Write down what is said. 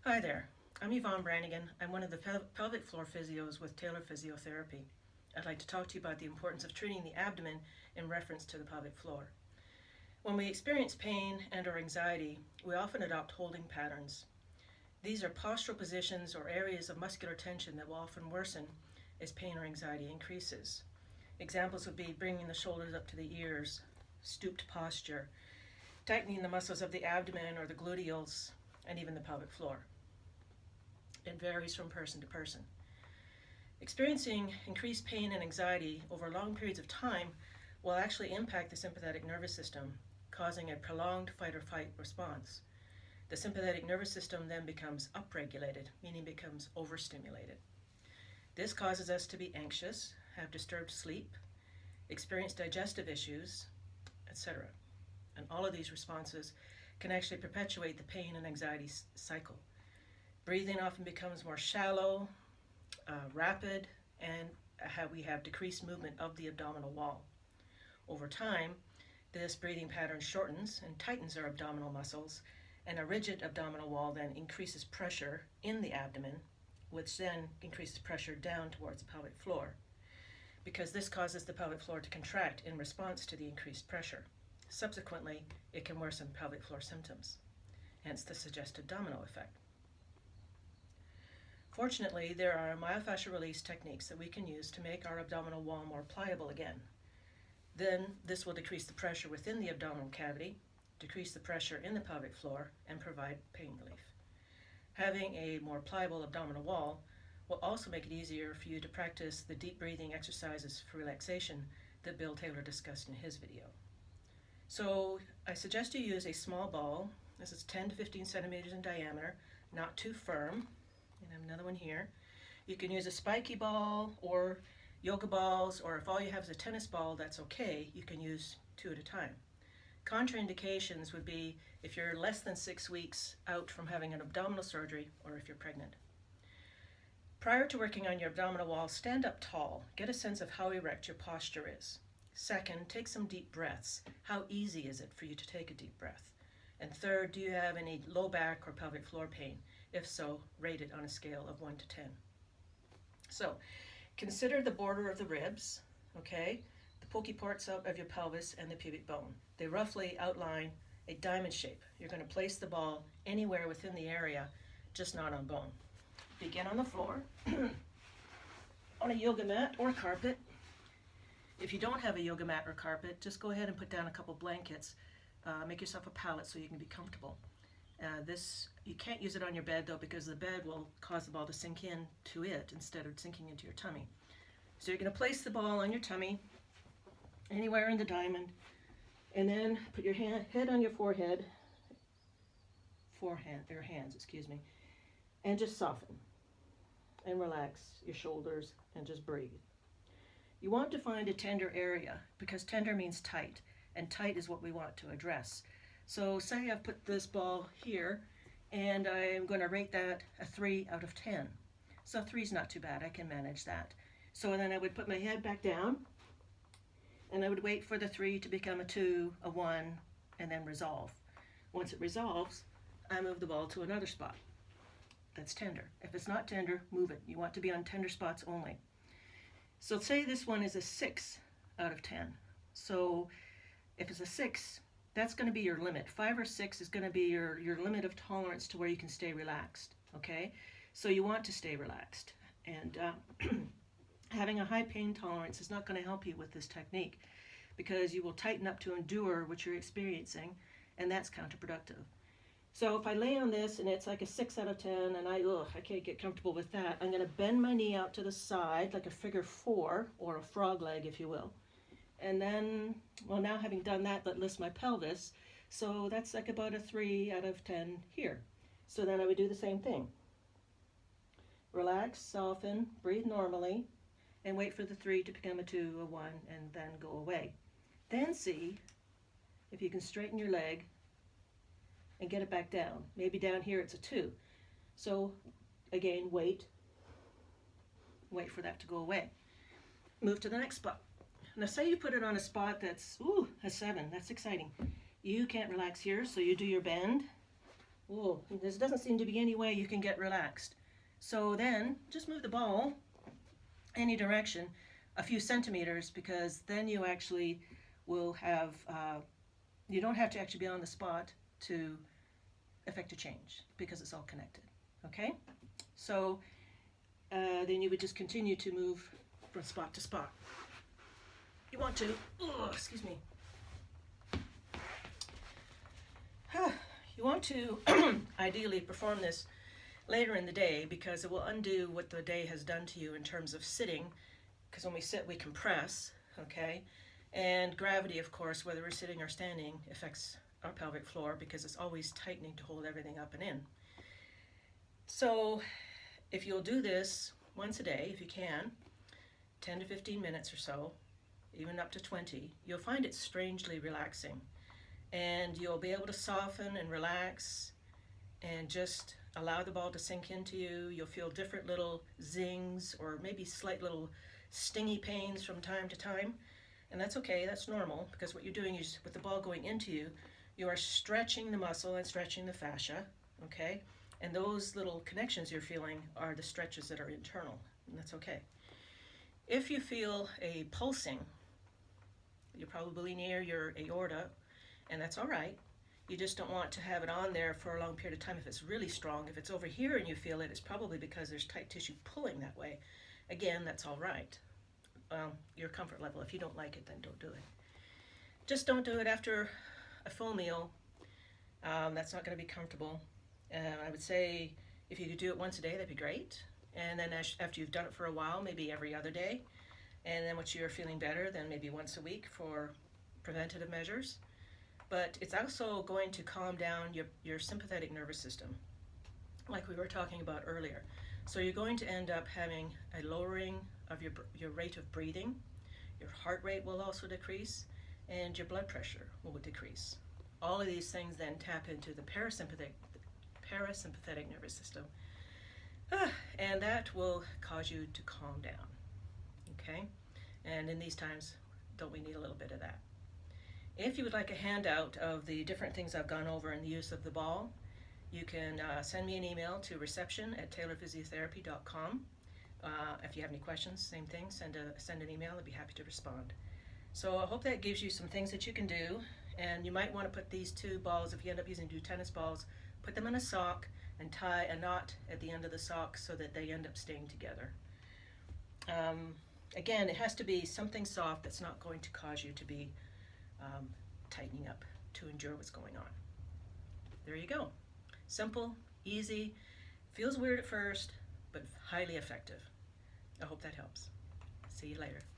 Hi there, I'm Yvonne Brannigan. I'm one of the pelvic floor physios with Taylor Physiotherapy. I'd like to talk to you about the importance of treating the abdomen in reference to the pelvic floor. When we experience pain and or anxiety, we often adopt holding patterns. These are postural positions or areas of muscular tension that will often worsen as pain or anxiety increases. Examples would be bringing the shoulders up to the ears, stooped posture, tightening the muscles of the abdomen or the gluteals, and even the pelvic floor. It varies from person to person. Experiencing increased pain and anxiety over long periods of time will actually impact the sympathetic nervous system, causing a prolonged fight or flight response. The sympathetic nervous system then becomes upregulated, meaning becomes overstimulated. This causes us to be anxious, have disturbed sleep, experience digestive issues, etc. And all of these responses can actually perpetuate the pain and anxiety cycle. Breathing often becomes more shallow, rapid, and we have decreased movement of the abdominal wall. Over time, this breathing pattern shortens and tightens our abdominal muscles, and a rigid abdominal wall then increases pressure in the abdomen, which then increases pressure down towards the pelvic floor, because this causes the pelvic floor to contract in response to the increased pressure. Subsequently, it can worsen pelvic floor symptoms, hence the suggested domino effect. Fortunately, there are myofascial release techniques that we can use to make our abdominal wall more pliable again. Then this will decrease the pressure within the abdominal cavity, decrease the pressure in the pelvic floor, and provide pain relief. Having a more pliable abdominal wall will also make it easier for you to practice the deep breathing exercises for relaxation that Bill Taylor discussed in his video. So I suggest you use a small ball. This is 10 to 15 centimeters in diameter, not too firm. And I have another one here. You can use a spiky ball or yoga balls, or if all you have is a tennis ball, that's okay. You can use 2 at a time. Contraindications would be if you're less than 6 weeks out from having an abdominal surgery or if you're pregnant. Prior to working on your abdominal wall, stand up tall. Get a sense of how erect your posture is. Second, take some deep breaths. How easy is it for you to take a deep breath? And third, do you have any low back or pelvic floor pain? If so, rate it on a scale of 1 to 10. So, consider the border of the ribs, okay? The pokey parts of your pelvis and the pubic bone. They roughly outline a diamond shape. You're going to place the ball anywhere within the area, just not on bone. Begin on the floor, on a yoga mat or carpet. If you don't have a yoga mat or carpet, just go ahead and put down a couple blankets. Make yourself a pallet so you can be comfortable. You can't use it on your bed though, because the bed will cause the ball to sink in to it instead of sinking into your tummy. So you're going to place the ball on your tummy, anywhere in the diamond, and then put your head on your hands, and just soften and relax your shoulders and just breathe. You want to find a tender area, because tender means tight, and tight is what we want to address. So say I've put this ball here, and I'm going to rate that a 3 out of 10. So 3 is not too bad, I can manage that. So then I would put my head back down, and I would wait for the 3 to become a 2, a 1, and then resolve. Once it resolves, I move the ball to another spot that's tender. If it's not tender, move it. You want to be on tender spots only. So say this one is a 6 out of 10. So if it's a 6, that's going to be your limit. 5 or 6 is going to be your limit of tolerance to where you can stay relaxed, okay? So you want to stay relaxed. And having a high pain tolerance is not going to help you with this technique, because you will tighten up to endure what you're experiencing, and that's counterproductive. So if I lay on this and it's like a 6 out of 10 and I can't get comfortable with that, I'm going to bend my knee out to the side like a figure 4 or a frog leg, if you will. And then, well, now having done that lifts my pelvis. So that's like about a 3 out of 10 here. So then I would do the same thing. Relax, soften, breathe normally, and wait for the 3 to become a 2, a 1, and then go away. Then see if you can straighten your leg and get it back down. Maybe down here it's a 2. So again, wait for that to go away. Move to the next spot. Now say you put it on a spot that's, a 7, that's exciting. You can't relax here, so you do your bend, Ooh, there doesn't seem to be any way you can get relaxed. So then just move the ball any direction a few centimeters, because then you actually will have, you don't have to actually be on the spot to affect a change because it's all connected. Okay? So then you would just continue to move from spot to spot. You want to, excuse me. You want to ideally perform this later in the day because it will undo what the day has done to you in terms of sitting, because when we sit we compress, okay? And gravity, of course, whether we're sitting or standing, affects our pelvic floor because it's always tightening to hold everything up and in. So if you'll do this once a day, if you can, 10 to 15 minutes or so, even up to 20, you'll find it strangely relaxing. And you'll be able to soften and relax and just allow the ball to sink into you. You'll feel different little zings or maybe slight little stingy pains from time to time. And that's okay, that's normal, because what you're doing is with the ball going into you, you are stretching the muscle and stretching the fascia, okay? And those little connections you're feeling are the stretches that are internal, and that's okay. If you feel a pulsing, you're probably near your aorta, and that's all right. You just don't want to have it on there for a long period of time if it's really strong. If it's over here and you feel it, it's probably because there's tight tissue pulling that way. Again, that's all right. Your comfort level. If you don't like it, then don't do it. Just don't do it after a full meal. That's not going to be comfortable. I would say if you could do it once a day, that'd be great. And then after you've done it for a while, maybe every other day. And then once you're feeling better, then maybe once a week for preventative measures. But it's also going to calm down your sympathetic nervous system, like we were talking about earlier. So you're going to end up having a lowering of your rate of breathing. Your heart rate will also decrease, and your blood pressure will decrease. All of these things then tap into the parasympathetic nervous system, and that will cause you to calm down. Okay? And in these times, don't we need a little bit of that? If you would like a handout of the different things I've gone over in the use of the ball, you can send me an email to reception@taylorphysiotherapy.com. If you have any questions, same thing, send an email. I'd be happy to respond. So I hope that gives you some things that you can do. And you might want to put these two balls, if you end up using two tennis balls, put them in a sock and tie a knot at the end of the sock so that they end up staying together. Again, it has to be something soft that's not going to cause you to be tightening up to endure what's going on. There you go. Simple, easy, feels weird at first, but highly effective. I hope that helps. See you later.